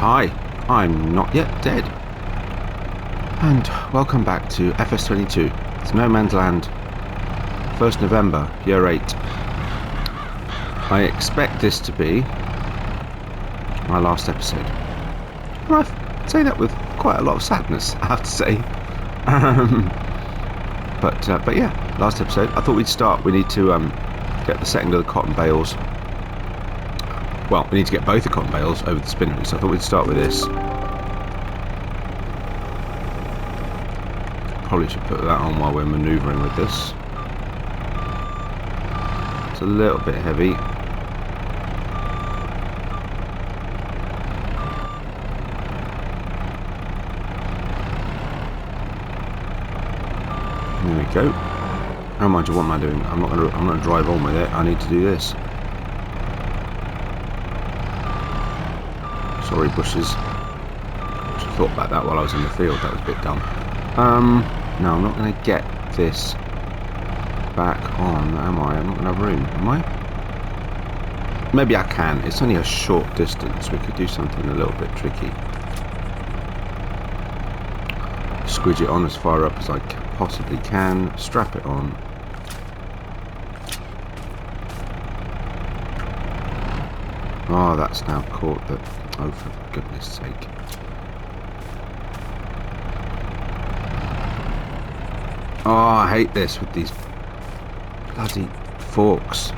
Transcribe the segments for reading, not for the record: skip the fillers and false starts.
Hi, I'm not yet dead. And welcome back to FS22. It's No Man's Land, 1st November, year 8. I expect this to be my last episode. And I say that with quite a lot of sadness, I have to say. But yeah, last episode. I thought we'd start. We need to get the setting of the cotton bales. Well, we need to get both the cotton bales over the spinnery, so I thought we'd start with this. Probably should put that on while we're manoeuvring with this. It's a little bit heavy. There we go. How much? What am I doing? I'm not gonna drive on with it. I need to do this. Sorry, bushes. Just thought about that while I was in the field. That was a bit dumb. No, I'm not going to get this back on, am I? I'm not going to have room, am I? Maybe I can. It's only a short distance. We could do something a little bit tricky. Squidge it on as far up as I possibly can. Strap it on. Oh, that's now caught the... Oh, for goodness sake. Oh, I hate this with these bloody forks.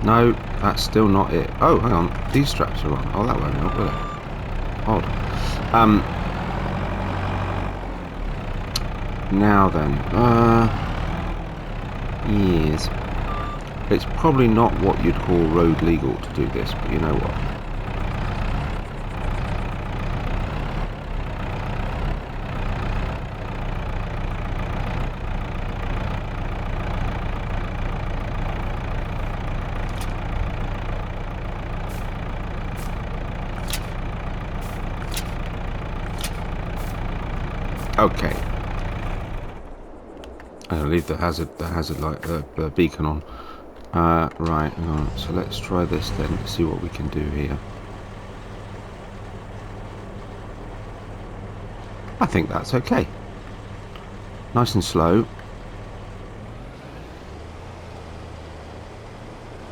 No, that's still not it. Oh, hang on. These straps are on. Oh, that won't help, will it? Hold on. Now then. Yes. It's probably not what you'd call road legal to do this, but you know what? Okay. I'm gonna leave the hazard light, the beacon on. Right, hang on. So let's try this then, see what we can do here. I think that's okay. Nice and slow.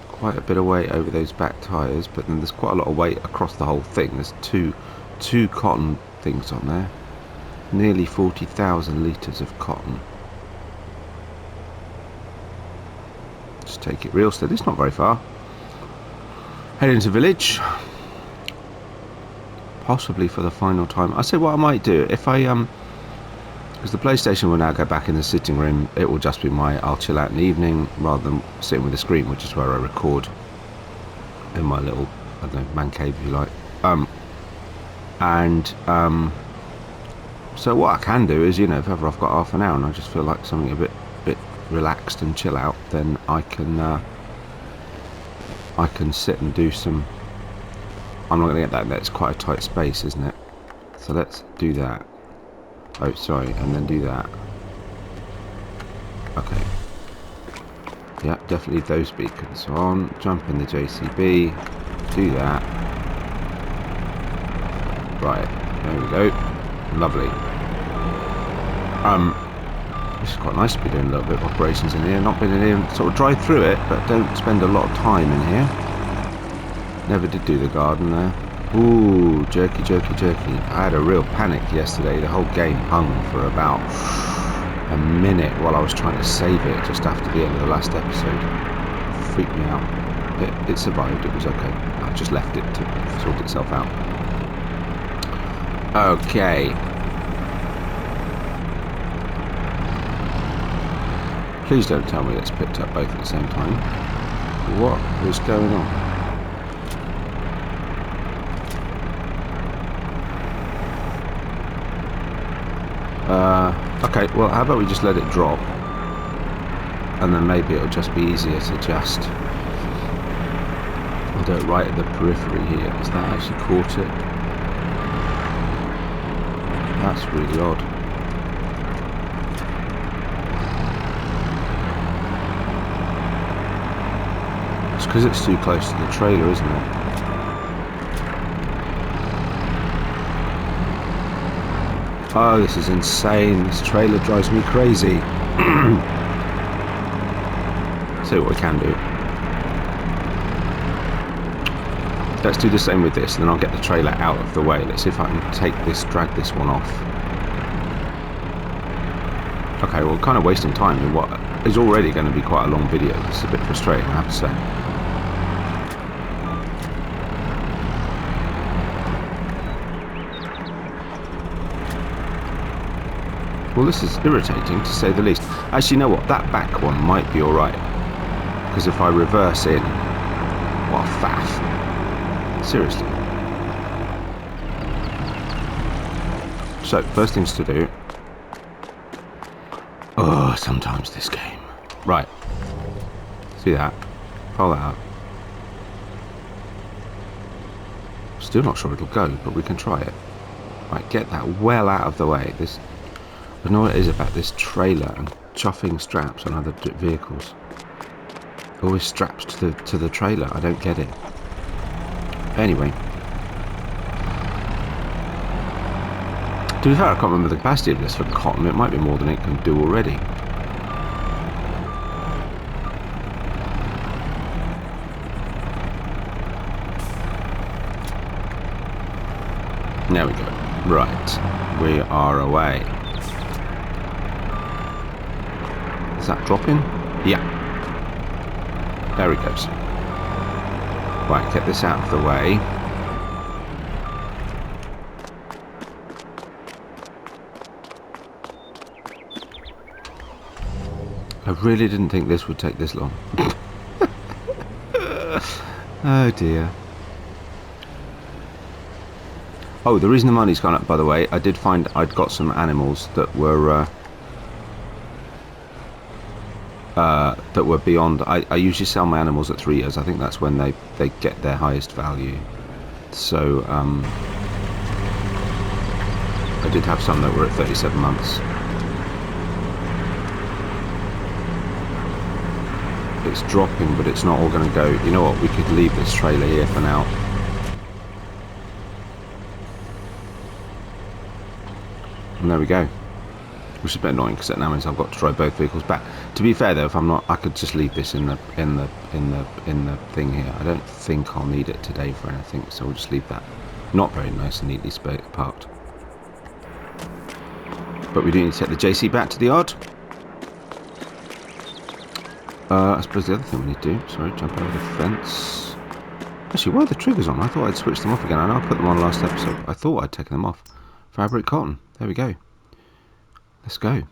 Quite a bit of weight over those back tyres, but then there's quite a lot of weight across the whole thing. There's two cotton things on there. Nearly 40,000 litres of cotton. Just take it real steady. It's not very far. Head into village. Possibly for the final time. I say what I might do if I because the PlayStation will now go back in the sitting room. It will just be I'll chill out in the evening rather than sitting with the screen, which is where I record in my little, I don't know, man cave if you like. So what I can do is, you know, if ever I've got half an hour and I just feel like something a bit relaxed and chill out, then I can sit and do some. I'm not going to get that there. It's quite a tight space, isn't it? So let's do that. Oh, sorry, and then do that. Okay. Yeah, definitely leave those beacons on. Jump in the JCB. Do that. Right, there we go. Lovely. This is quite nice to be doing a little bit of operations in here. Not been in here and sort of drive through it, but don't spend a lot of time in here. Never did do the garden there. Ooh, jerky. I had a real panic yesterday. The whole game hung for about a minute while I was trying to save it just after the end of the last episode. It freaked me out. It survived. It was okay. I just left it to sort itself out. Okay. Please don't tell me it's picked up both at the same time. What is going on? Okay, well, how about we just let it drop? And then maybe it'll just be easier to just... I'll do it right at the periphery here. Has that actually caught it? That's really odd. It's because it's too close to the trailer, isn't it? Oh, this is insane. This trailer drives me crazy. See what we can do. Let's do the same with this, and then I'll get the trailer out of the way. Let's see if I can drag this one off. Okay, well, kind of wasting time in what is already going to be quite a long video. It's a bit frustrating, I have to say. Well, this is irritating, to say the least. Actually, you know what? That back one might be alright. Because if I reverse in... What a faff. Seriously. So, first things to do... Oh, sometimes this game. Right. See that? Pull that out. Still not sure it'll go, but we can try it. Right, get that well out of the way. This... I don't know what it is about this trailer and chuffing straps on other vehicles. Always strapped to the trailer. I don't get it. Anyway. To be fair, I can't remember the capacity of this for cotton. It might be more than it can do already. There we go. Right. We are away. Is that dropping? Yeah. There it goes. Right, get this out of the way. I really didn't think this would take this long. Oh dear. Oh, the reason the money's gone up, by the way, I did find I'd got some animals that were beyond. I usually sell my animals at 3 years. I think that's when they get their highest value. So I did have some that were at 37 months. It's dropping, but it's not all going to go. You know what? We could leave this trailer here for now. And there we go. Which is a bit annoying because that now means I've got to drive both vehicles back. To be fair though, if I'm not, I could just leave this in the thing here. I don't think I'll need it today for anything, so we'll just leave that. Not very nice and neatly parked. But we do need to take the JC back to the yard. I suppose the other thing we need to do, sorry, jump over the fence. Actually, why are the triggers on? I thought I'd switched them off again. I know I put them on last episode. I thought I'd taken them off. Fabric cotton. There we go. Let's go.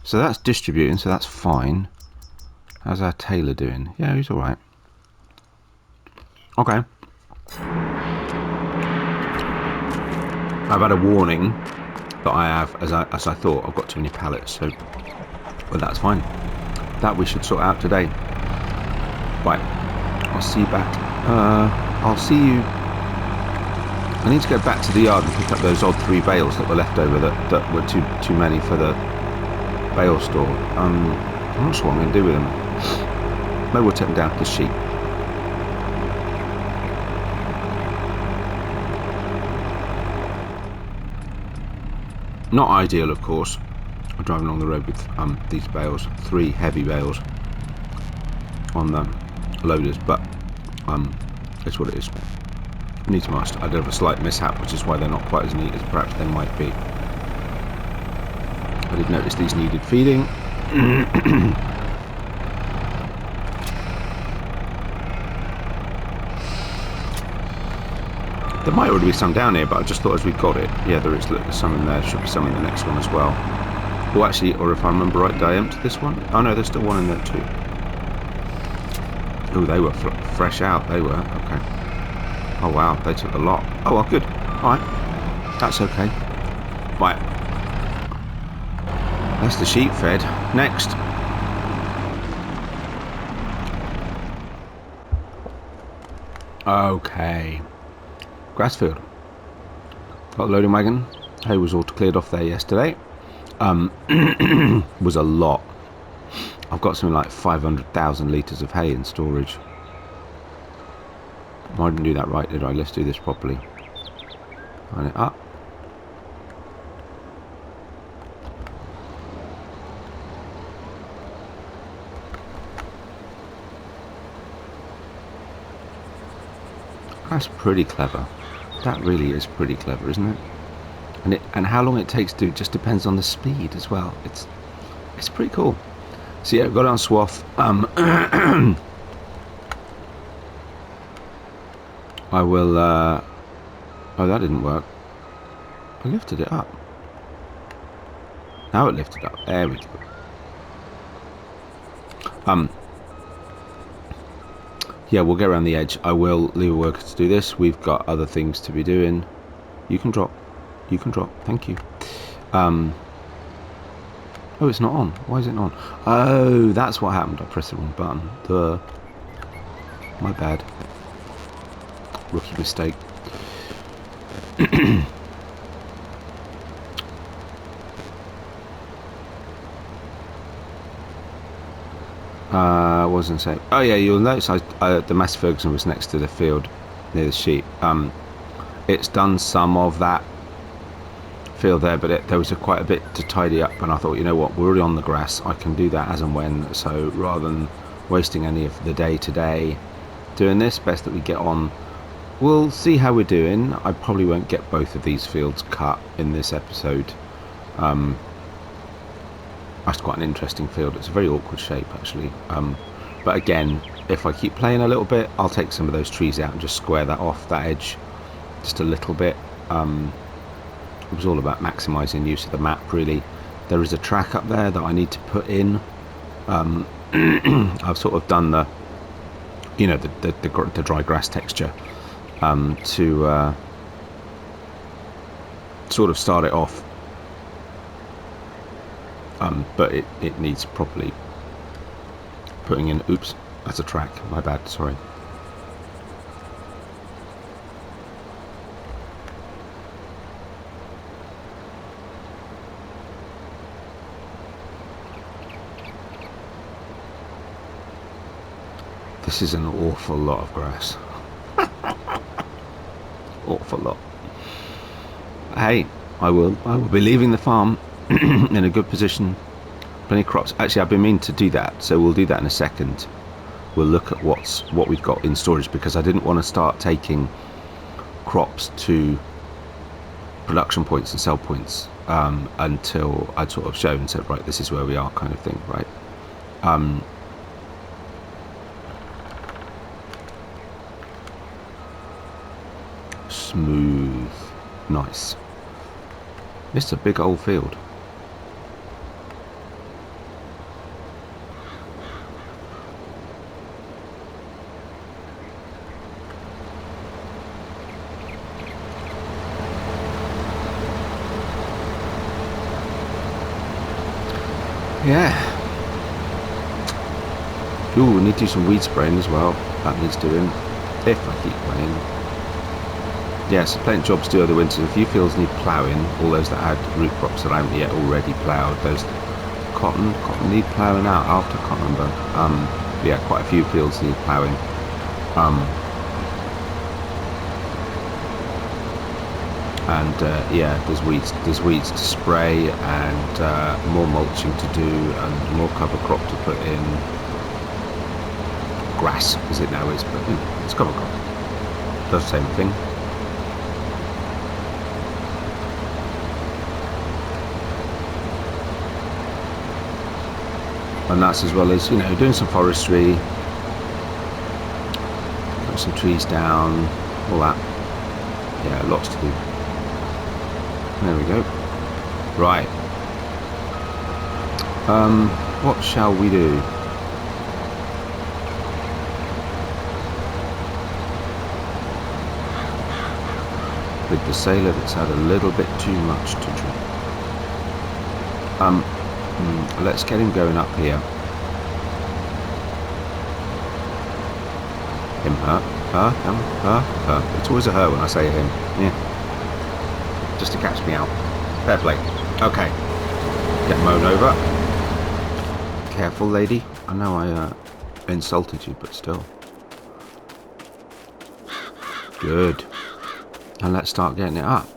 So that's distributing, so that's fine. How's our tailor doing? Yeah, he's alright. Okay. I've had a warning that I have, as I thought, I've got too many pallets, so... Well, that's fine. That we should sort out today. Right. I'll see you back. I'll see you... I need to go back to the yard and pick up those odd 3 bales that were left over that were too many for the bale store. I'm not sure what I'm going to do with them. Maybe we'll take them down to the sheep. Not ideal, of course. I'm driving along the road with these bales, 3 heavy bales on the loaders, but it's what it is. Needs must. I did have a slight mishap, which is why they're not quite as neat as perhaps they might be. I did notice these needed feeding. There might already be some down here, but I just thought as we got it, yeah, there is. Look, there's some in there. Should be some in the next one as well. Or actually, or if I remember right, did I empty this one? Oh no, there's still one in there too. Oh, they were fresh out. They were. Okay. Oh wow, they took a lot. Oh well, good. Alright. That's okay. Right. That's the sheep fed. Next. Okay. Grassfield. Got a loading wagon. Hay was all cleared off there yesterday. Was a lot. I've got something like 500,000 litres of hay in storage. I didn't do that right, did I? Let's do this properly. Line it up. That's pretty clever. That really is pretty clever, isn't it? And how long it takes to do just depends on the speed as well. It's pretty cool. So yeah, we've got it on swath. I will. Oh, that didn't work. I lifted it up. Now it lifted up. There we go. Yeah, we'll get around the edge. I will leave a worker to do this. We've got other things to be doing. You can drop. You can drop. Thank you. Oh, it's not on. Why is it not on? Oh, that's what happened. I pressed the wrong button. My bad. Rookie mistake. Wasn't saying. Oh yeah, you'll notice the Mass Ferguson was next to the field near the sheep. It's done some of that field there, but there was quite a bit to tidy up, and I thought, you know what, we're already on the grass. I can do that as and when. So rather than wasting any of the day today doing this, best that we get on. We'll see how we're doing. I probably won't get both of these fields cut in this episode. That's quite an interesting field. It's a very awkward shape actually, but again, if I keep playing a little bit, I'll take some of those trees out and just square that off, that edge just a little bit. It was all about maximizing use of the map really. There is a track up there that I need to put in. I've sort of done the, you know, the dry grass texture to sort of start it off, but it needs properly putting in. Oops, that's a track, my bad, sorry. This is an awful lot of grass. Awful lot. Hey, I will be leaving the farm in a good position. Plenty of crops. Actually, I've been meaning to do that, so we'll do that in a second. We'll look at what we've got in storage, because I didn't want to start taking crops to production points and sell points until I'd sort of shown and said, right, this is where we are, kind of thing, right? Smooth, nice. It's a big old field. Yeah. Ooh, we need to do some weed spraying as well. That needs doing, if I keep playing. Yes, plenty of jobs to do over the winter. A few fields need ploughing. All those that had root crops that haven't yet already ploughed. Those cotton need ploughing out after. Can't remember. Yeah, quite a few fields need ploughing. Yeah, there's weeds to spray, and more mulching to do, and more cover crop to put in. Grass, as it now is, but it's cover crop. Does the same thing. And that's as well as, you know, doing some forestry, put some trees down, all that. Yeah, lots to do. There we go. Right. What shall we do? With the sailor that's had a little bit too much to drink. Let's get him going up here. Him, her. It's always a her when I say him. Yeah. Just to catch me out. Fair play. Okay. Get mown over. Careful, lady. I know I insulted you, but still. Good. And let's start getting it up.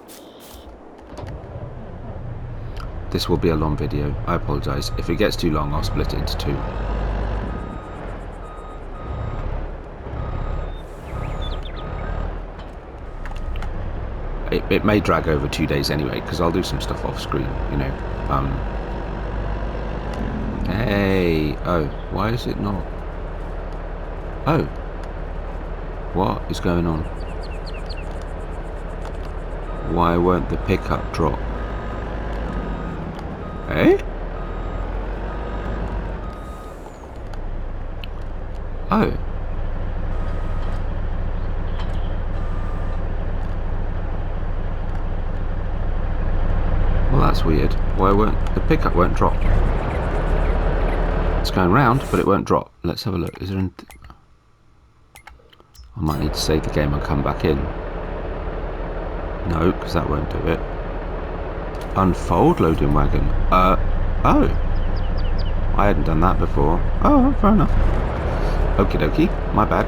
This will be a long video. I apologise. If it gets too long, I'll split it into two. it may drag over 2 days anyway, because I'll do some stuff off screen, you know. Hey, oh, why is it not? Oh, what is going on? Why won't the pickup drop? Eh? Oh. Well, that's weird. Why won't the pickup won't drop? It's going round, but it won't drop. Let's have a look. Is there an... I might need to save the game and come back in. No, because that won't do it. Unfold loading wagon. Oh. I hadn't done that before. Oh, fair enough. Okie dokie. My bad.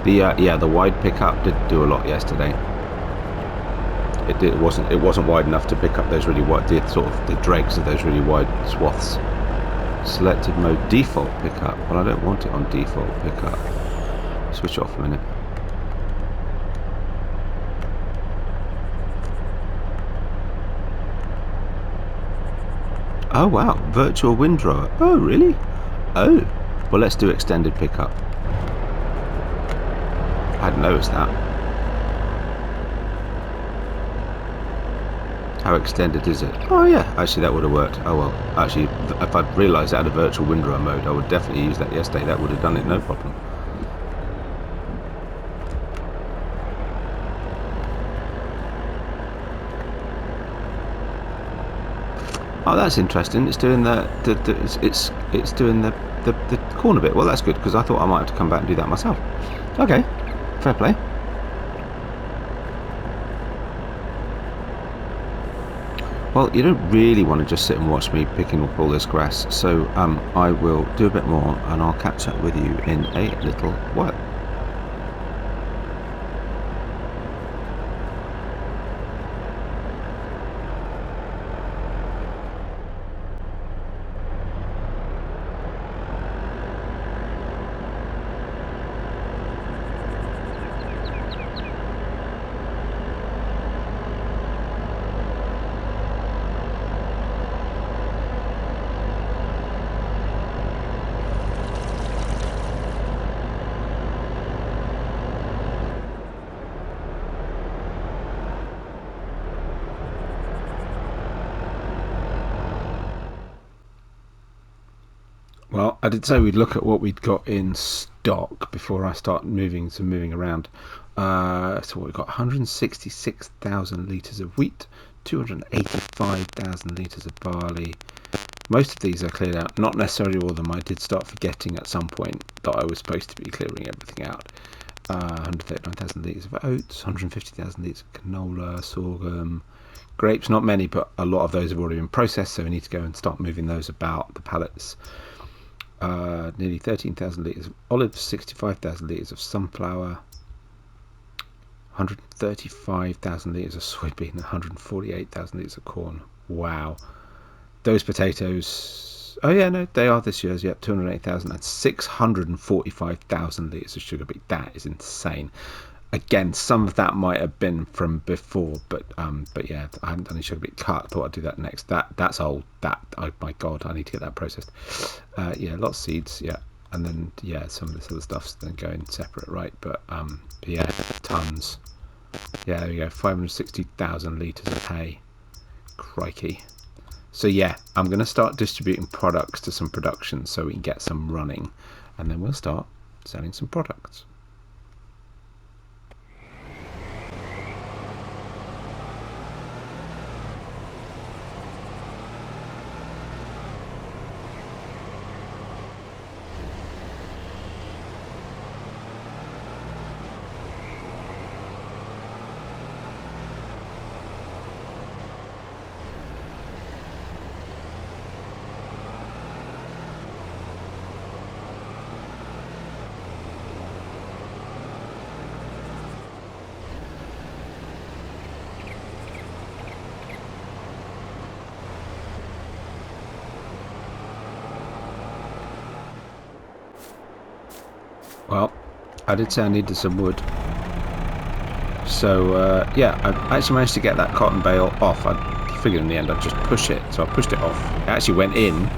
Yeah, the wide pickup did do a lot yesterday. It wasn't wide enough to pick up those really wide, the dregs of those really wide swaths. Selected mode default pickup. Well, I don't want it on default pickup. Switch off a minute. Oh wow, virtual windrower. Oh really? Oh, well let's do extended pickup. I hadn't noticed that. How extended is it? Oh yeah, actually that would have worked. Oh well, actually if I'd realised that had a virtual windrower mode, I would definitely use that yesterday. That would have done it, no problem. Oh, that's interesting. It's doing it's doing the corner bit. Well, that's good, because I thought I might have to come back and do that myself. Okay, fair play. Well, you don't really want to just sit and watch me picking up all this grass, so I will do a bit more and I'll catch up with you in a little while. Well, I did say we'd look at what we'd got in stock before I start moving around. So what we've got: 166,000 litres of wheat, 285,000 litres of barley. Most of these are cleared out. Not necessarily all of them. I did start forgetting at some point that I was supposed to be clearing everything out. 139,000 litres of oats, 150,000 litres of canola, sorghum, grapes. Not many, but a lot of those have already been processed, so we need to go and start moving those about the pallets. Nearly 13,000 litres of olives, 65,000 litres of sunflower, 135,000 litres of soybean, 148,000 litres of corn. Wow. Those potatoes, oh yeah, no, they are this year's, yep, 208,000 and 645,000 litres of sugar beet. That is insane. Again, some of that might have been from before, but yeah, I haven't done any sugar beet cut. I thought I'd do that next. That's old. Oh my god, I need to get that processed. Yeah, lots of seeds. Yeah, and then yeah, some of this other stuff's then going separate, right? But yeah, tons. Yeah, there we go. 560,000 litres of hay. Crikey. So yeah, I'm going to start distributing products to some production so we can get some running, and then we'll start selling some products. Well, I did say I needed some wood. So yeah, I actually managed to get that cotton bale off. I figured in the end I'd just push it, so I pushed it off. It actually went in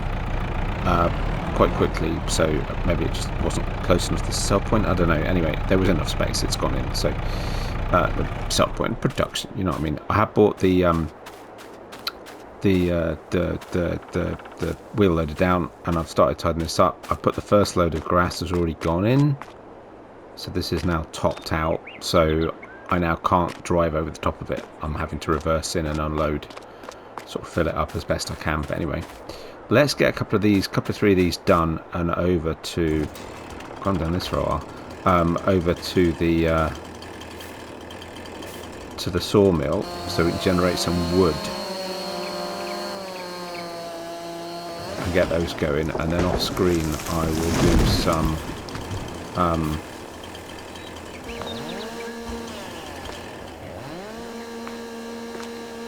quite quickly, so maybe it just wasn't close enough to the sell point. I don't know. Anyway, there was enough space. It's gone in. So the sell point production. You know what I mean? I have bought the wheel loader down, and I've started tidying this up. I've put the first load of grass has already gone in, so this is now topped out. So I now can't drive over the top of it. I'm having to reverse in and unload, sort of fill it up as best I can. But anyway, let's get a couple of three of these done, and over to, gone down this for a while, over to the sawmill, so we can generate some wood and get those going. And then off screen I will do some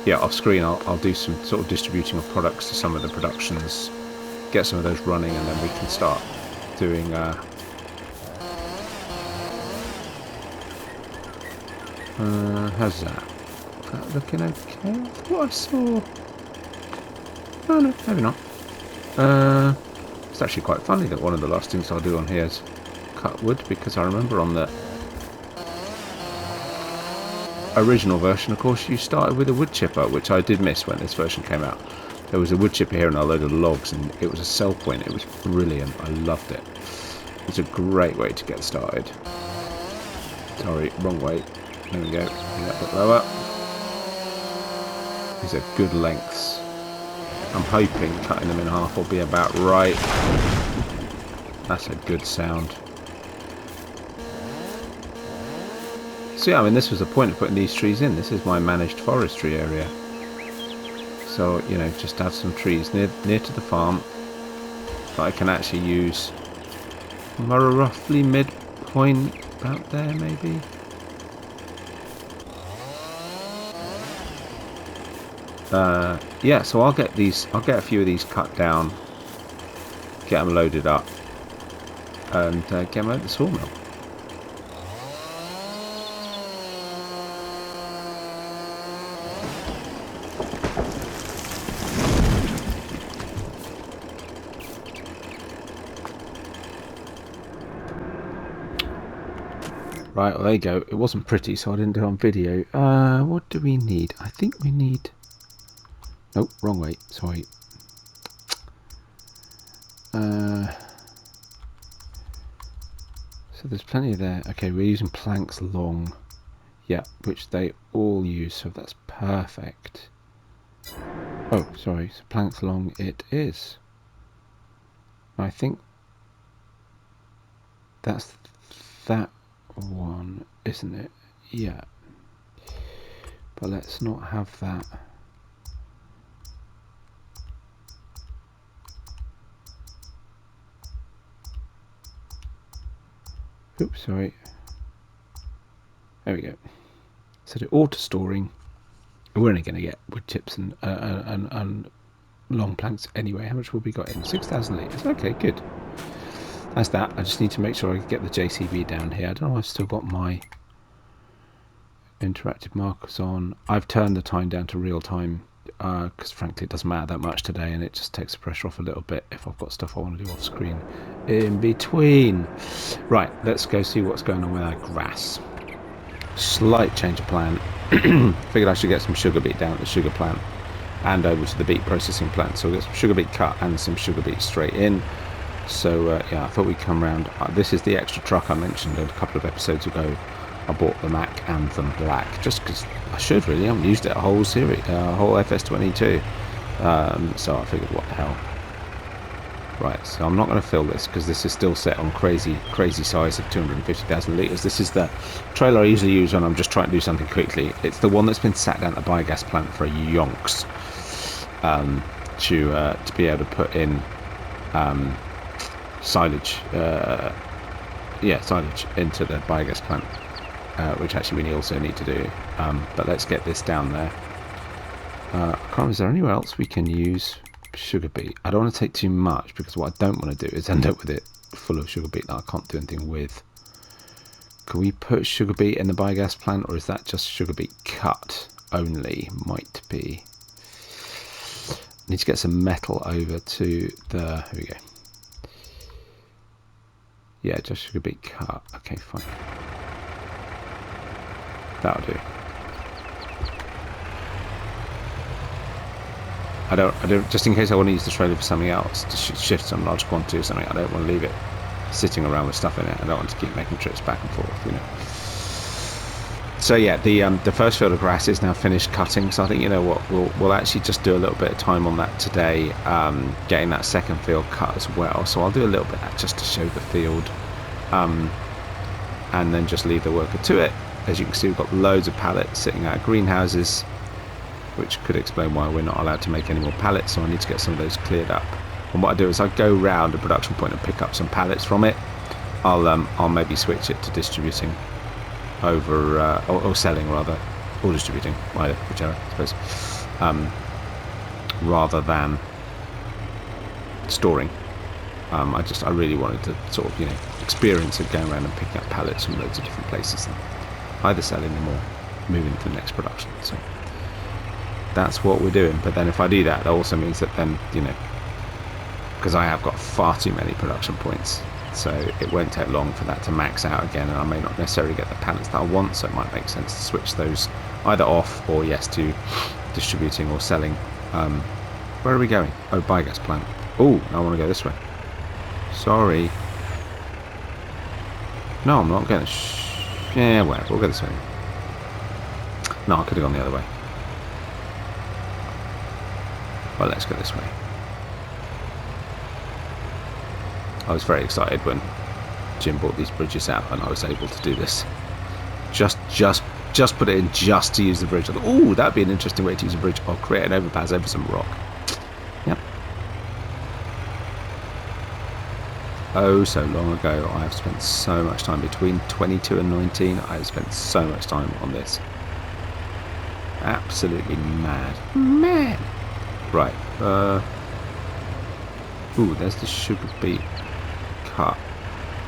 yeah, off screen I'll do some sort of distributing of products to some of the productions, get some of those running, and then we can start doing how's that? Is that looking okay? I thought I saw... Oh no, maybe not. It's actually quite funny that one of the last things I'll do on here is cut wood, because I remember on the original version, of course, you started with a wood chipper, which I did miss when this version came out. There was a wood chipper here and a load of logs, and it was a sell point. It was brilliant. I loved it. It's a great way to get started. Sorry, wrong way. There we go. A bit lower. These are good lengths. I'm hoping cutting them in half will be about right. That's a good sound. So yeah, I mean, this was the point of putting these trees in. This is my managed forestry area. So, you know, just have some trees near to the farm that I can actually use. Roughly midpoint, about there maybe. Yeah, so I'll get a few of these cut down, get them loaded up, and get them out the sawmill. Right, well, there you go. It wasn't pretty, so I didn't do it on video. What do we need? I think we need... Oh, wrong way. Sorry. So there's plenty there. Okay, we're using planks long. Yeah, which they all use, so that's perfect. Oh, sorry. So planks long it is. I think that's that one, isn't it? Yeah. But let's not have that. Oops, sorry. There we go. So the auto storing, we're only going to get wood chips and long planks anyway. How much will we got in? 6,000 litres. Okay, good. That's that. I just need to make sure I get the JCB down here. I don't know if I've still got my interactive markers on. I've turned the time down to real time because frankly it doesn't matter that much today, and it just takes the pressure off a little bit if I've got stuff I want to do off screen in between. Right, let's go see what's going on with our grass. Slight change of plan. Figured I should get some sugar beet down at the sugar plant and over to the beet processing plant. So we'll get some sugar beet cut and some sugar beet straight in. So yeah, I thought we'd come round. This is the extra truck I mentioned a couple of episodes ago. I bought the Mac Anthem Black just because I should really. I haven't used it a whole series, whole FS22. So I figured, what the hell. Right, so I'm not going to fill this because this is still set on crazy size of 250,000 litres. This is the trailer I usually use when I'm just trying to do something quickly. It's the one that's been sat down at the biogas plant for yonks to be able to put in silage, silage into the biogas plant, which actually we also need to do. But let's get this down there. Is there anywhere else we can use sugar beet? I don't want to take too much because what I don't want to do is end up with it full of sugar beet that I can't do anything with. Can we put sugar beet in the biogas plant, or is that just sugar beet cut only? Might be. Need to get some metal over to the. Here we go. Yeah, just sugar beet cut. Okay, fine. That'll do. I don't. Just in case I want to use the trailer for something else, to shift some large quantity or something. I don't want to leave it sitting around with stuff in it. I don't want to keep making trips back and forth, you know. So yeah, the first field of grass is now finished cutting. So I think, you know what, we'll actually just do a little bit of time on that today, getting that second field cut as well. So I'll do a little bit of that just to show the field, and then just leave the worker to it. As you can see, we've got loads of pallets sitting out of greenhouses, which could explain why we're not allowed to make any more pallets. So I need to get some of those cleared up. And what I do is I go round a production point and pick up some pallets from it. I'll maybe switch it to distributing over, or selling rather, or distributing, either, whichever, I suppose, rather than storing. I really wanted to sort of, you know, experience of going around and picking up pallets from loads of different places and either selling them or moving to the next production. So that's what we're doing. But then if I do that, that also means that then, you know, because I have got far too many production points, so it won't take long for that to max out again, and I may not necessarily get the pallets that I want, so it might make sense to switch those either off or yes to distributing or selling. Where are we going? Oh, biogas plant. Oh, I want to go this way. Sorry. No, I'm not going to. Yeah, whatever. We'll go this way. No, I could have gone the other way. Well, let's go this way. I was very excited when Jim brought these bridges out and I was able to do this. Just put it in just to use the bridge. Oh, that'd be an interesting way to use a bridge. I'll create an overpass over some rock. Yep. Oh, so long ago, I have spent so much time. Between 22 and 19, I have spent so much time on this. Absolutely mad. Mad. Right. Ooh, there's the sugar beet cut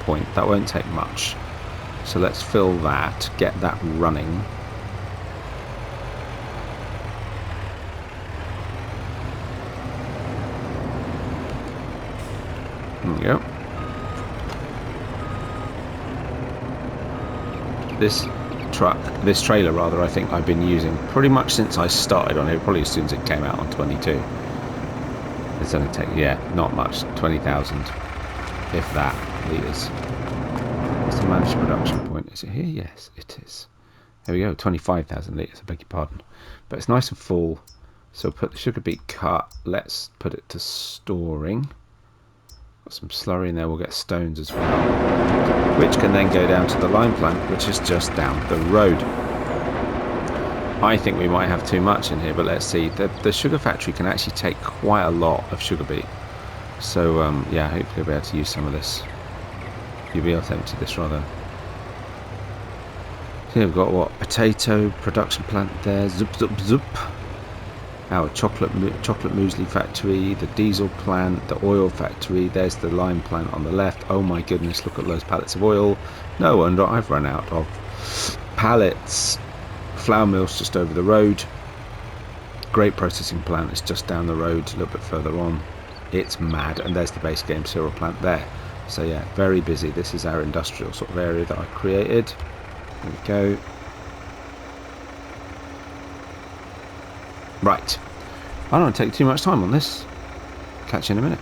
point. That won't take much. So let's fill that, get that running. There we go. This trailer rather, I think I've been using pretty much since I started on it, probably as soon as it came out on 22. It's going to take, yeah, not much, 20,000, if that, litres. What's the managed production point? Is it here? Yes, it is. There we go, 25,000 litres, I beg your pardon. But it's nice and full, so put the sugar beet cut. Let's put it to storing. Got some slurry in there, we'll get stones as well, which can then go down to the lime plant, which is just down the road. I think we might have too much in here, but let's see. The sugar factory can actually take quite a lot of sugar beet. So, yeah, hopefully we'll be able to use some of this. You'll be able to empty this rather. So we've got, what, potato production plant there. Zup, zup, zup. Our chocolate muesli factory, the diesel plant, the oil factory. There's the lime plant on the left. Oh my goodness, look at those pallets of oil. No wonder I've run out of pallets. Flour mill's just over the road. Grape processing plant is just down the road, a little bit further on. It's mad. And there's the base game cereal plant there. So yeah, very busy. This is our industrial sort of area that I created. There we go. Right. I don't want to take too much time on this. Catch you in a minute.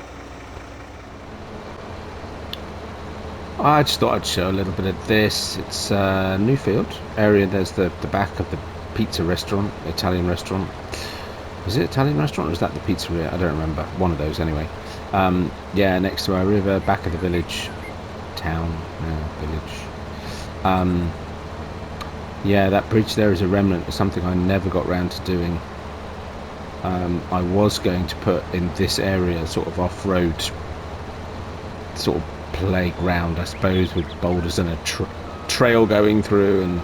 I just thought I'd show a little bit of this. It's Newfield area. There's the back of the pizza restaurant, Italian restaurant. Was it Italian restaurant or was that the pizzeria? I don't remember. One of those anyway. Yeah, next to our river, back of the village. Village. Yeah, that bridge there is a remnant of something I never got round to doing. I was going to put in this area sort of off-road sort of playground, I suppose, with boulders and a trail going through, and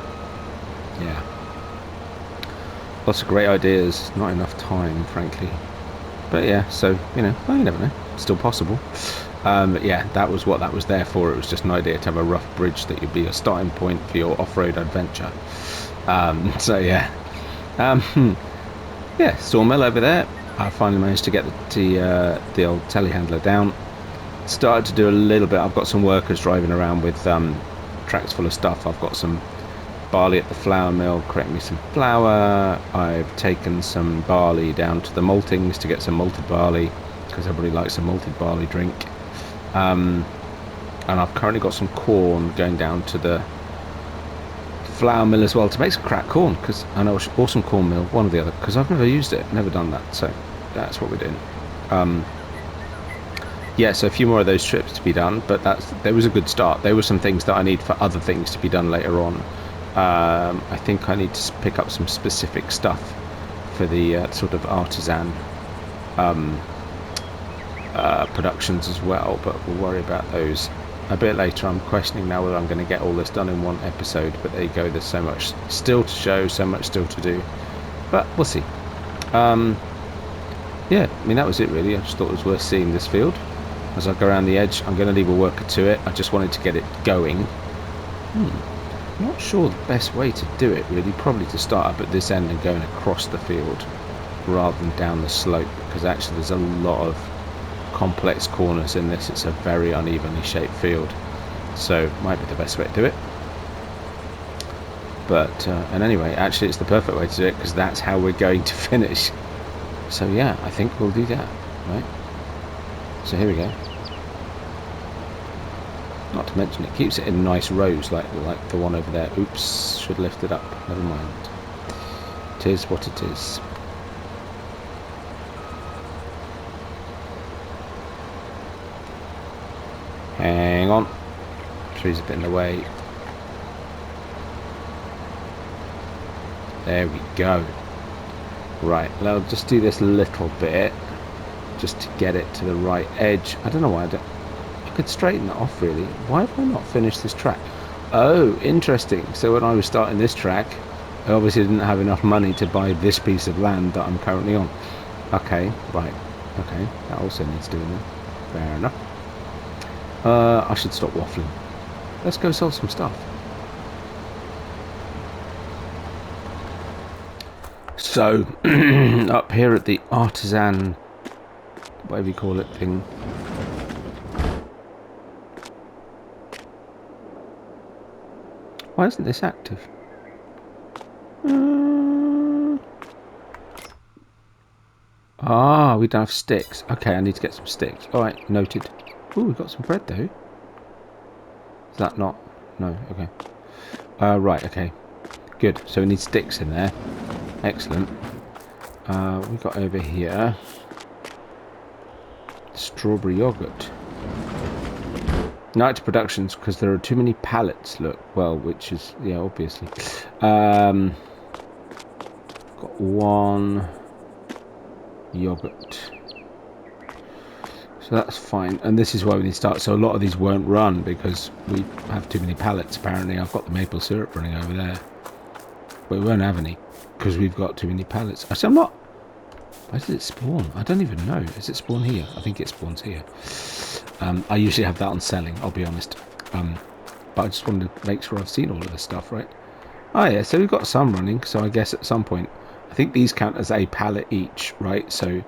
yeah, lots of great ideas. Not enough time, frankly, but yeah, so you know, well, you never know, it's still possible. Yeah, that was what that was there for. It was just an idea to have a rough bridge that would be a starting point for your off-road adventure. So yeah, yeah, sawmill over there. I finally managed to get the old telehandler down. Started to do a little bit. I've got some workers driving around with tracks full of stuff. I've got some barley at the flour mill, creating me some flour. I've taken some barley down to the maltings to get some malted barley, because everybody likes a malted barley drink. And I've currently got some corn going down to the flour mill as well to make some cracked corn, because I know awesome corn mill, one or the other, because I've never used it, never done that, so that's what we're doing. Yeah, so a few more of those trips to be done, but there was a good start. There were some things that I need for other things to be done later on. I think I need to pick up some specific stuff for the sort of artisan productions as well, but we'll worry about those a bit later. I'm questioning now whether I'm going to get all this done in one episode, but there you go. There's so much still to show, so much still to do, but we'll see. Yeah, I mean, that was it really. I just thought it was worth seeing this field. As I go around the edge, I'm going to leave a worker to it. I just wanted to get it going. I'm not sure the best way to do it really. Probably to start up at this end and going across the field rather than down the slope, because actually there's a lot of complex corners in this. It's a very unevenly shaped field, so might be the best way to do it. But and anyway, actually it's the perfect way to do it, because that's how we're going to finish. So yeah, I think we'll do that, right? So here we go. Not to mention it keeps it in nice rows like the one over there. Oops, should lift it up. Never mind. It is what it is. Hang on. Tree's a bit in the way. There we go. Right, I'll just do this little bit just to get it to the right edge. I don't know why I could straighten that off really. Why have I not finished this track? Oh, interesting. So when I was starting this track, I obviously didn't have enough money to buy this piece of land that I'm currently on. Okay, right. Okay, that also needs doing then. Fair enough. I should stop waffling. Let's go sell some stuff. So, up here at the artisan, whatever you call it, thing. Why isn't this active? Ah, we don't have sticks. Okay, I need to get some sticks. Alright, noted. Ooh, we've got some bread though. Is that not? No, okay. Right, okay. Good. So we need sticks in there. Excellent. We've got over here strawberry yogurt. Night productions, because there are too many pallets. Look, well, which is, yeah, obviously. Got one yogurt. So that's fine. And this is why we need to start. So a lot of these won't run because we have too many pallets, apparently. I've got the maple syrup running over there. But we won't have any because we've got too many pallets. Actually, I'm not... Where did it spawn? I don't even know. Does it spawn here? I think it spawns here. I usually have that on selling, I'll be honest. But I just wanted to make sure I've seen all of this stuff, right? Oh yeah, so we've got some running. So I guess at some point... I think these count as a pallet each, right? So...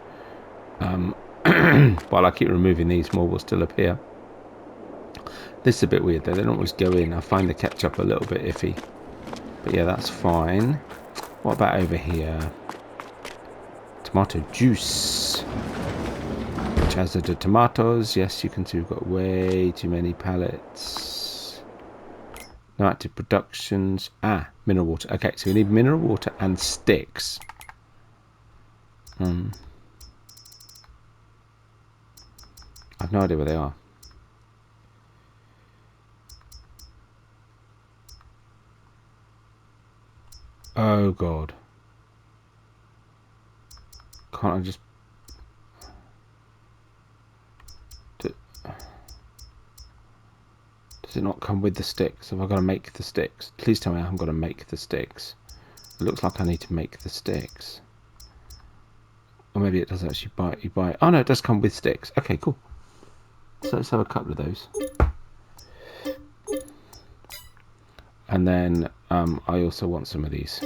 while I keep removing these, more will still appear. This is a bit weird though, they don't always go in. I find the ketchup a little bit iffy. But yeah, that's fine. What about over here? Tomato juice. Which has the tomatoes. Yes, you can see we've got way too many pallets. No active productions. Ah, mineral water. Okay, so we need mineral water and sticks. I've no idea where they are. Oh god. Can't I just... Does it not come with the sticks? Have I got to make the sticks? Please tell me I haven't got to make the sticks. It looks like I need to make the sticks. Or maybe it does actually buy... You buy... Oh no, it does come with sticks. Okay, cool. So let's have a couple of those. And then I also want some of these.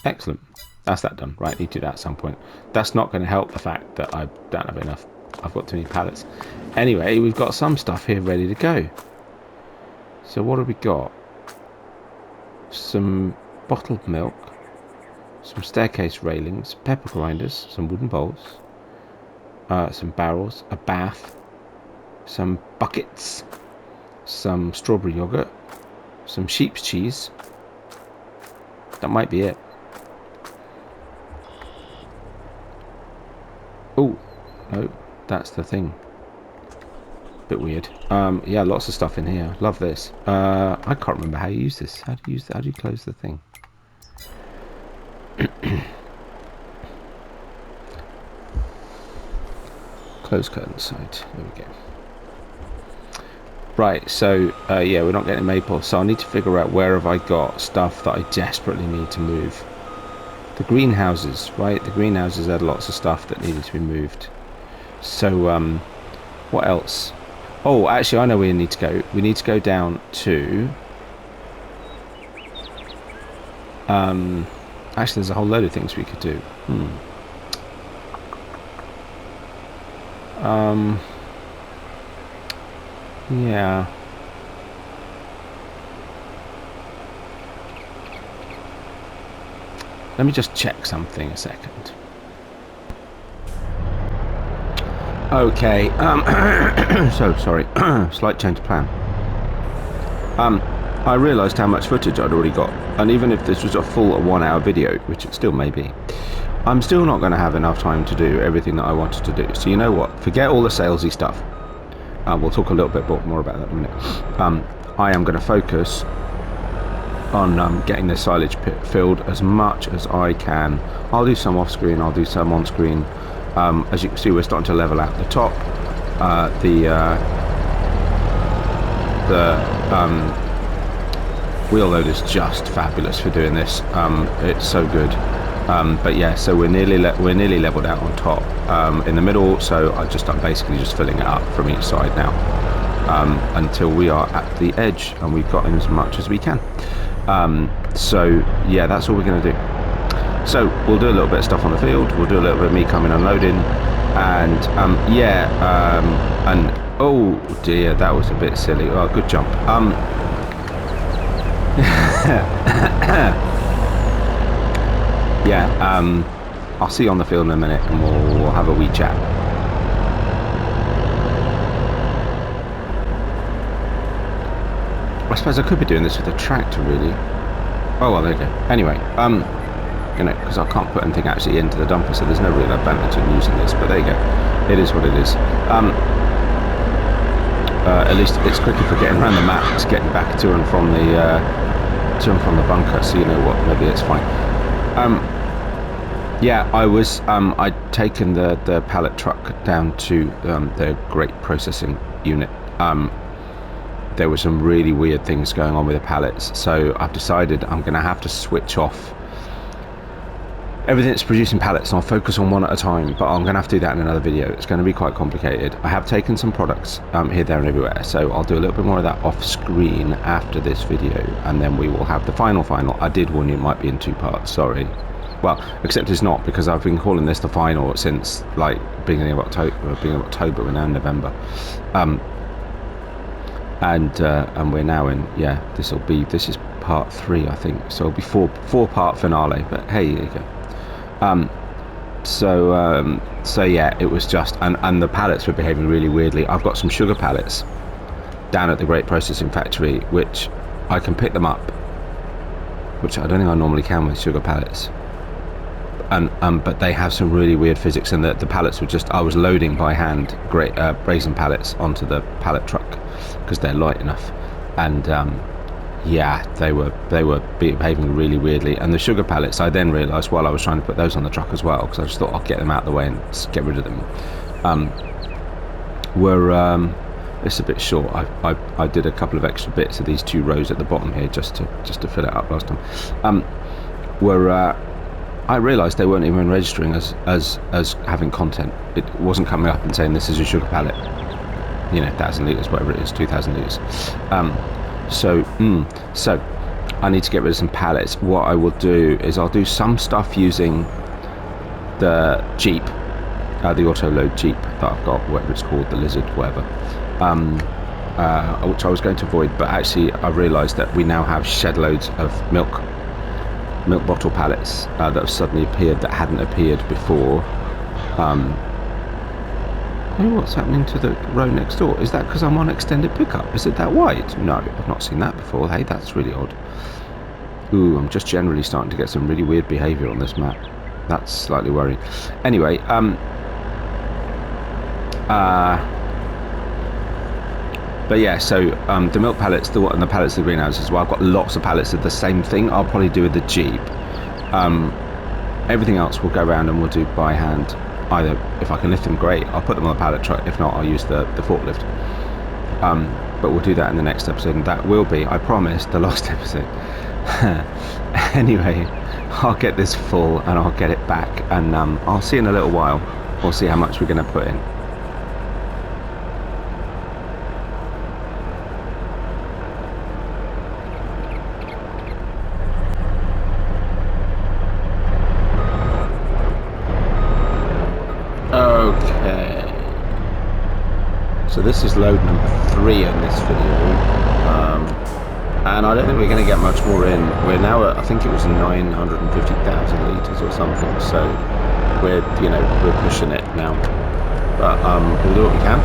Excellent. That's that done. Right, need to do that at some point. That's not going to help the fact that I don't have enough. I've got too many pallets. Anyway, we've got some stuff here ready to go. So what have we got? Some bottled milk, some staircase railings, pepper grinders, some wooden bowls, some barrels, a bath, some buckets, some strawberry yogurt, some sheep's cheese. That might be it. Oh, no, that's the thing. Bit weird. Yeah, lots of stuff in here. Love this. I can't remember how you use this. How do you use that? How do you close the thing? Close curtain side. There we go. Right, so yeah, we're not getting maple, so I need to figure out where have I got stuff that I desperately need to move. The greenhouses, right? The greenhouses had lots of stuff that needed to be moved. So, what else? Oh, actually, I know where we need to go. We need to go down to... actually, there's a whole load of things we could do. Yeah. Let me just check something a second. Okay, so sorry, slight change of plan. I realised how much footage I'd already got, and even if this was a full 1 hour video, which it still may be, I'm still not going to have enough time to do everything that I wanted to do. So you know what, forget all the salesy stuff. We'll talk a little bit more about that in a minute. I am going to focus on getting the silage pit filled as much as I can. I'll do some off screen, I'll do some on screen. As you can see, we're starting to level out the top. The wheel load is just fabulous for doing this. It's so good. But yeah, so we're nearly leveled out on top. In the middle, so I'm basically just filling it up from each side now, until we are at the edge, and we've got in as much as we can. So yeah, that's all we're going to do. So we'll do a little bit of stuff on the field, we'll do a little bit of me coming unloading, and yeah, and oh dear, that was a bit silly. Oh, good jump. Yeah, I'll see you on the field in a minute, and we'll have a wee chat. I suppose I could be doing this with a tractor, really. Oh well, there you go. Anyway, you know, because I can't put anything actually into the dumper, so there's no real advantage in using this. But there you go. It is what it is. At least it's quicker for getting around the map, to getting back to and from the bunker. So you know what, maybe it's fine. Yeah, I'd taken the pallet truck down to the grape processing unit. There were some really weird things going on with the pallets, so I've decided I'm going to have to switch off everything that's producing pallets, and I'll focus on one at a time, but I'm going to have to do that in another video. It's going to be quite complicated. I have taken some products here, there and everywhere, so I'll do a little bit more of that off screen after this video, and then we will have the final. I did warn you, it might be in 2 parts, sorry. Well, except it's not, because I've been calling this the final since like beginning of October, we're now in November. And we're now in, yeah, this is part 3, I think, so it'll be 4-part finale, but hey, there you go. So yeah, it was just, and the pallets were behaving really weirdly. I've got some sugar pallets down at the grape processing factory, which I can pick them up, which I don't think I normally can with sugar pallets, and but they have some really weird physics, and the pallets were just, I was loading by hand brazen pallets onto the pallet truck because they're light enough, and yeah, they were behaving really weirdly. And the sugar pallets, I then realised while I was trying to put those on the truck as well, because I just thought I'll get them out of the way and get rid of them, it's a bit short. I did a couple of extra bits of these 2 rows at the bottom here just to fill it up last time. I realised they weren't even registering as having content. It wasn't coming up and saying this is a sugar pallet. 1,000 litres, whatever it is, 2,000 litres. So I need to get rid of some pallets. What I will do is I'll do some stuff using the Jeep, the auto load Jeep that I've got, whatever it's called, the Lizard, whatever, which I was going to avoid, but actually I realised that we now have shed loads of milk bottle pallets that have suddenly appeared that hadn't appeared before. Hey, what's happening to the row next door? Is that because I'm on extended pickup? Is it that wide? No, I've not seen that before. Hey, that's really odd. Ooh, I'm just generally starting to get some really weird behaviour on this map. That's slightly worrying. Anyway, but yeah, so the milk pallets, and the pallets of the greenhouses, well, I've got lots of pallets of the same thing. I'll probably do with the Jeep. Everything else we'll go around and we'll do by hand. Either, if I can lift them, great, I'll put them on the pallet truck. If not, I'll use the forklift. But we'll do that in the next episode, and that will be, I promise, the last episode. Anyway, I'll get this full and I'll get it back, and I'll see in a little while. We'll see how much we're going to put in. Okay, so this is load number 3 in this video, and I don't think we're going to get much more in. We're now at, I think it was 950,000 litres or something, so we're pushing it now, but we'll do what we can.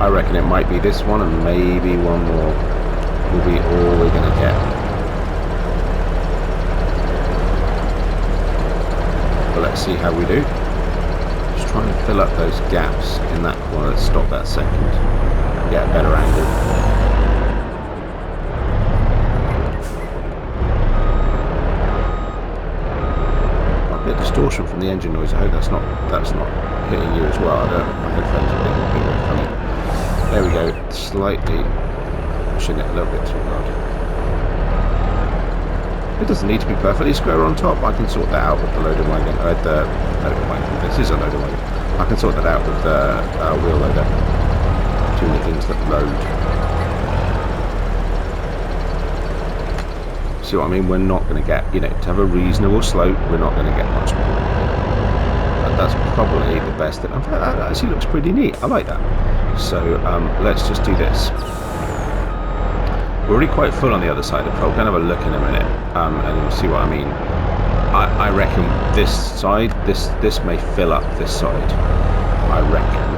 I reckon it might be this one and maybe one more will be all we're going to get, but let's see how we do. Trying to fill up those gaps in that corner. Let's stop that second and get a better angle. A bit of distortion from the engine noise. I hope that's not hitting you as well. I don't know, my headphones are a bit funny. There we go. Slightly pushing it a little bit too hard. It doesn't need to be perfectly square on top. I can sort that out with the loader wagon. This is a loader wagon. I can sort that out with the wheel loader. Too many things that load. See what I mean? We're not going to get, to have a reasonable slope, we're not going to get much more. But that's probably the best. In fact, that actually looks pretty neat. I like that. So let's just do this. We're already quite full on the other side of the pole. We're going to have a look in a minute, and you'll see what I mean. I reckon this side, this may fill up this side. I reckon.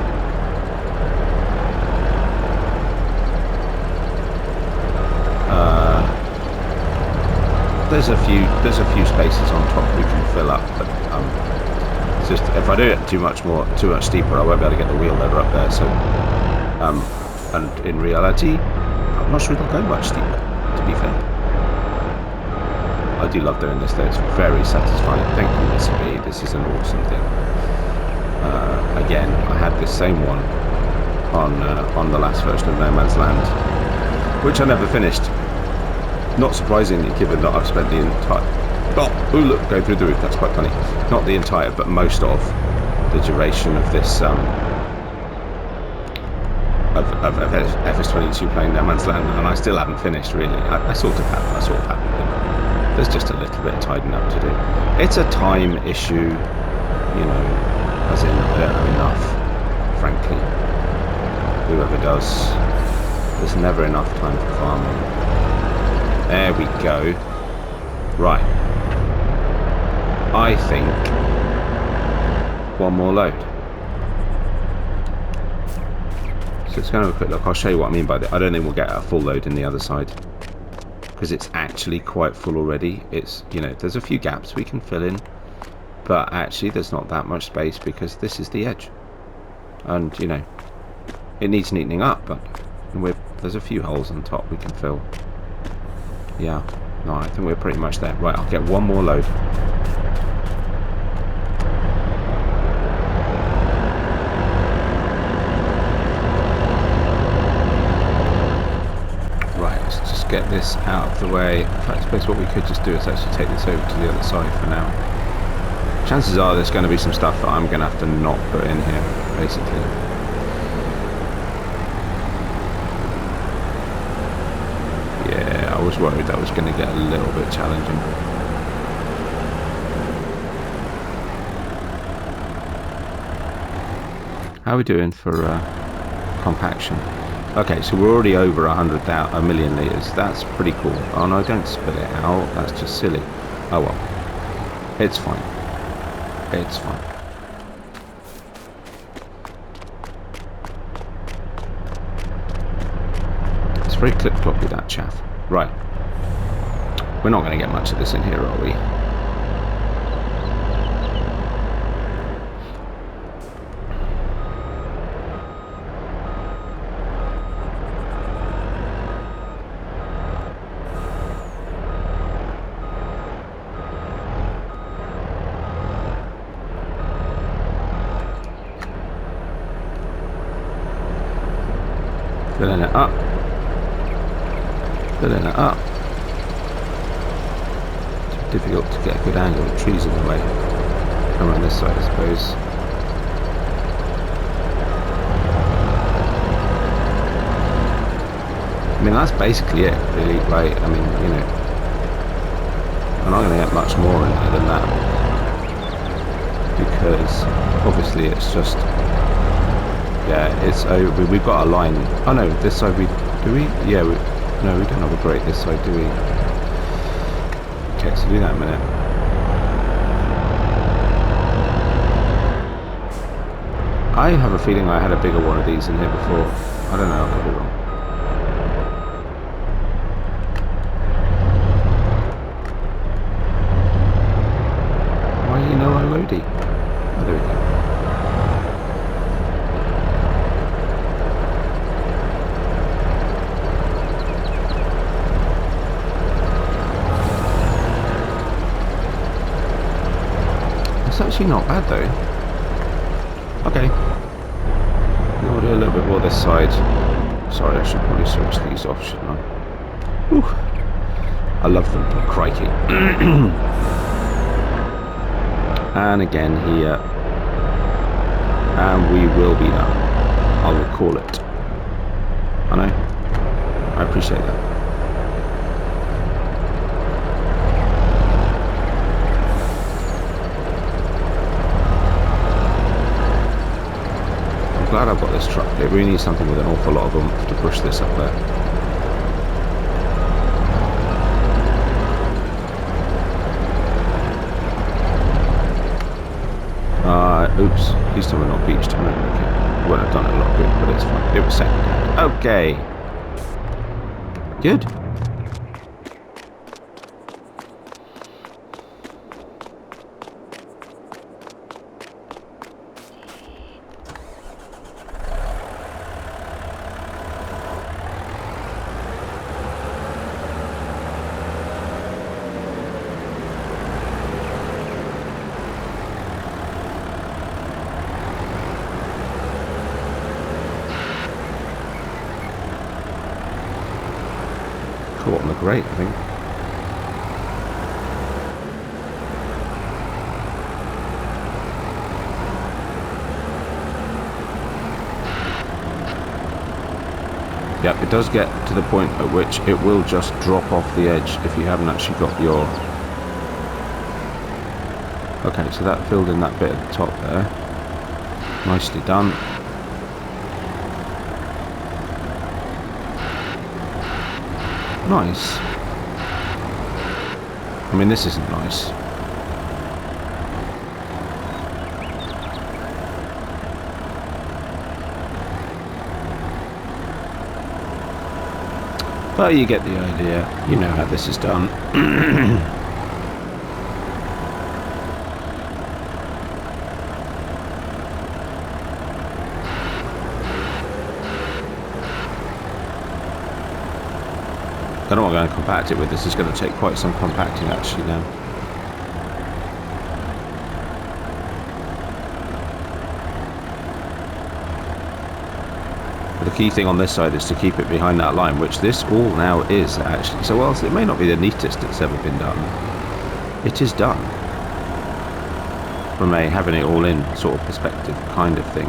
There's a few spaces on top we can fill up, but it's just if I do it too much steeper, I won't be able to get the wheel loader up there. So, and in reality, I'm not sure it'll go much steeper, to be fair. I do love doing this though, it's very satisfying. Thank you, Mr. B, this is an awesome thing. Again, I had this same one on the last version of No Man's Land, which I never finished. Not surprisingly, given that I've spent the entire... Oh, look, going through the roof, that's quite funny. Not the entire, but most of the duration of this... Of FS22 playing No Man's Land, and I still haven't finished really. I sort of have. There's just a little bit of tidying up to do. It's a time issue, as in I don't have enough, frankly. Whoever does, there's never enough time for farming. There we go. Right. I think one more load. So let's go and have a quick look. I'll show you what I mean by that. I don't think we'll get a full load in the other side, because it's actually quite full already. It's, there's a few gaps we can fill in, but actually there's not that much space because this is the edge, and it needs neatening up, but there's a few holes on top we can fill. Yeah, no, I think we're pretty much there. Right, I'll get one more load. Get this out of the way. In fact, I suppose what we could just do is actually take this over to the other side for now. chances are there's going to be some stuff that I'm going to have to not put in here, basically. Yeah, I was worried that was going to get a little bit challenging. How are we doing for compaction? Okay, so we're already over 1 million litres. That's pretty cool. Oh no, don't spit it out. That's just silly. Oh well. It's fine. It's fine. It's very clip-cloppy, that chaff. Right. We're not going to get much of this in here, are we? Filling it up. Filling it up. It's difficult to get a good angle. The trees in the way. Come around this side, I suppose. I mean, that's basically it, really. Like, I mean, you know, I'm not going to get much more in there than that. Because, obviously, it's just... Yeah, it's over. We've got a line. Oh no, this side we do we? Yeah, no, we don't have a grate this side, do we? Okay, so do that in a minute. I have a feeling I had a bigger one of these in here before. I don't know, I could be wrong. Why are you no unloading? Oh, there we go. It's actually not bad though. Okay. We'll do a little bit more this side. Sorry, I should probably switch these off, shouldn't I? Whew. I love them, crikey. And again here. And we will be done. I will call it. I know. I appreciate that. Glad I've got this truck. It really needs something with an awful lot of oomph to push this up there. Oops. Please tell me not beach turn. Okay. Wouldn't have done it a lot good, but it's fine. It was second hand. Okay. Good. Caught on the grate, I think. Yep, it does get to the point at which it will just drop off the edge if you haven't actually got your... Okay, so that filled in that bit at the top there. Nicely done. Nice. I mean, this isn't nice. But you get the idea. You know how this is done. I don't know what I'm going to compact it with. This is going to take quite some compacting actually now. But the key thing on this side is to keep it behind that line, which this all now is actually. So whilst it may not be the neatest it's ever been done, it is done. from a having it all in sort of perspective kind of thing.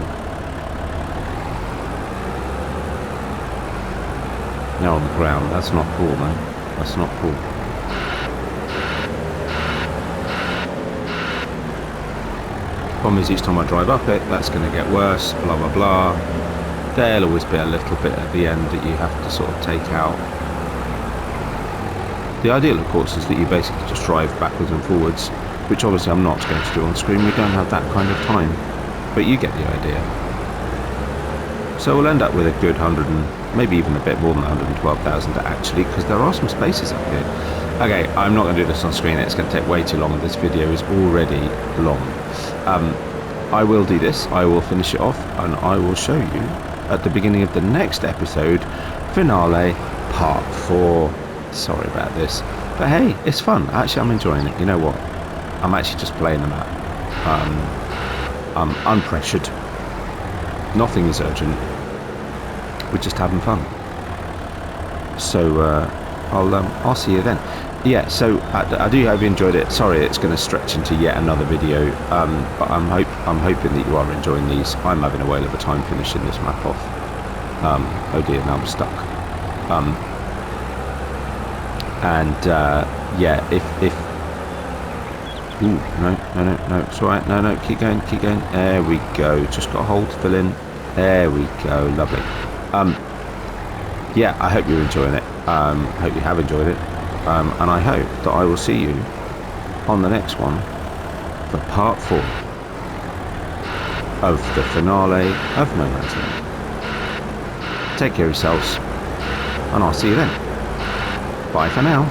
Now on the ground, that's not cool, man. That's not cool. Problem is, each time I drive up it, that's going to get worse, blah blah blah. There'll always be a little bit at the end that you have to sort of take out. The ideal, of course, is that you basically just drive backwards and forwards, which obviously I'm not going to do on screen. We don't have that kind of time, but you get the idea. So we'll end up with a good 100 and maybe even a bit more than 112,000 actually, because there are some spaces up here. Okay, I'm not going to do this on screen. It's going to take way too long. This video is already long. I will do this. I will finish it off, and I will show you at the beginning of the next episode, finale, part 4. Sorry about this, but hey, it's fun. Actually, I'm enjoying it. You know what? I'm actually just playing the map. I'm unpressured. Nothing is urgent. We're just having fun. So I'll see you then. Yeah. So I do hope you enjoyed it. Sorry, it's going to stretch into yet another video. But I'm hoping that you are enjoying these. I'm having a whale of a time finishing this map off. Oh dear, now I'm stuck. Yeah, if ooh, no, it's alright, no, keep going, there we go, just got a hole to fill in, there we go, lovely. Yeah, I hope you're enjoying it, hope you have enjoyed it, and I hope that I will see you on the next one for part 4 of the finale of No Man's Land. Take care of yourselves, and I'll see you then. Bye for now.